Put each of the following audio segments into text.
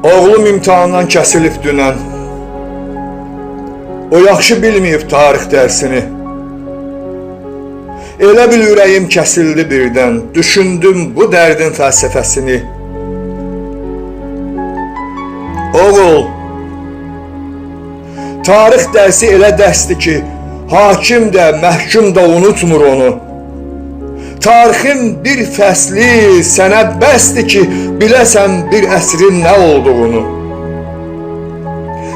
Oğlum imtahandan kəsilib dünən. O yaxşı bilməyib tarix dərsini. Elə bil ürəyim kəsildi birdən. Düşündüm bu dərdin fəlsəfəsini. Oğul, tarix dərsi elə dərsdir ki, hakim də, məhkum da unutmur onu. Tarixin bir fəsli sənə bəsdir ki, biləsən bir əsrin nə olduğunu.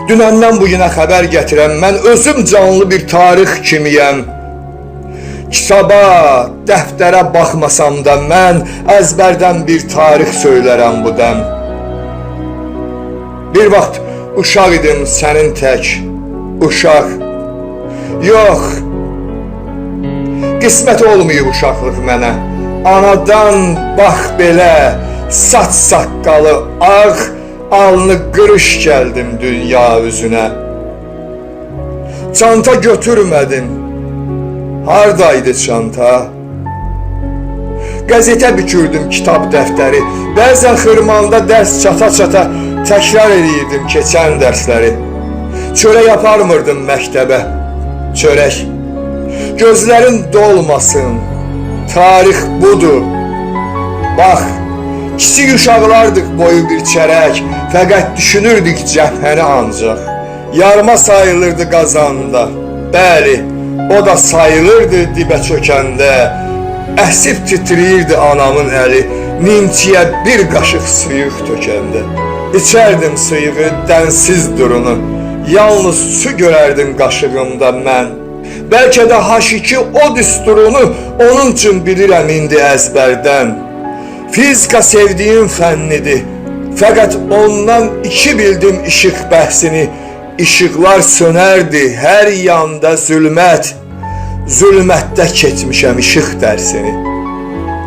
Dünəndən bugünə xəbər gətirəm, mən özüm canlı bir tarix kimiyəm. Kitaba, dəftərə baxmasam da mən əzbərdən bir tarix söylərəm bu dəm. Bir vaxt uşaq idim sənin tək, uşaq. Yox, qismət olmayıb uşaqlıq mənə. Anadan bax belə, saç saqqalı ağ, alnı qırış gəldim dünya üzünə. Çanta götürmədim, hardaydı çanta? Qəzetə bükürdüm kitab dəftəri, bəzən xırmanda dərs çata-çata təkrar edirdim keçən dərsləri. Çörək aparmırdım məktəbə, çörək. Gözlərin dolmasın, tarix budur. Bax, kiçik uşaqlardıq boyu bir çərək, fəqət düşünürdük cəbhəni ancaq. Yarma sayılırdı qazanda, bəli, o da sayılırdı dibə çökəndə. Əsib titriyirdi anamın əli, nimçiyə bir qaşıq suyuq tökəndə. İçərdim suyuğu, dənsiz durunu, yalnız su görərdim qaşığımda mən. Bəlkə də H2 o düsturunu onun üçün bilirəm indi əzbərdən. Fizika sevdiyim fənnidir, fəqət ondan 2 bildim işıq bəhsini. İşıqlar sönərdi, hər yanda zülmət, zülmətdə keçmişəm işıq dərsini.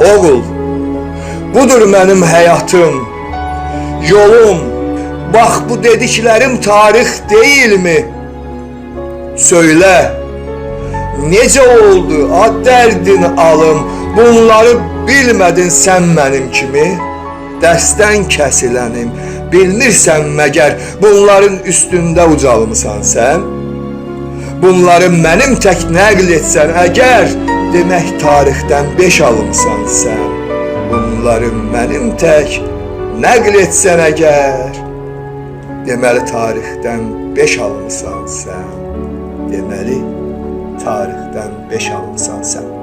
Oğul, budur mənim həyatım, yolum, bax bu dediklərim tarix deyilmi? Söylə, necə oldu, ad dərdin alım, bunları bilmədin sən mənim kimi? Dərsdən kəsilənim, bilmirsən məgər bunların üstündə ucalmısan sən? Bunları mənim tək nəql etsən əgər, demək tarixdən 5 alımsan sən. Bunları mənim tək nəql etsən əgər, deməli tarixdən 5 alımsan sən. Deməli tarixdən 5 alımsan sən.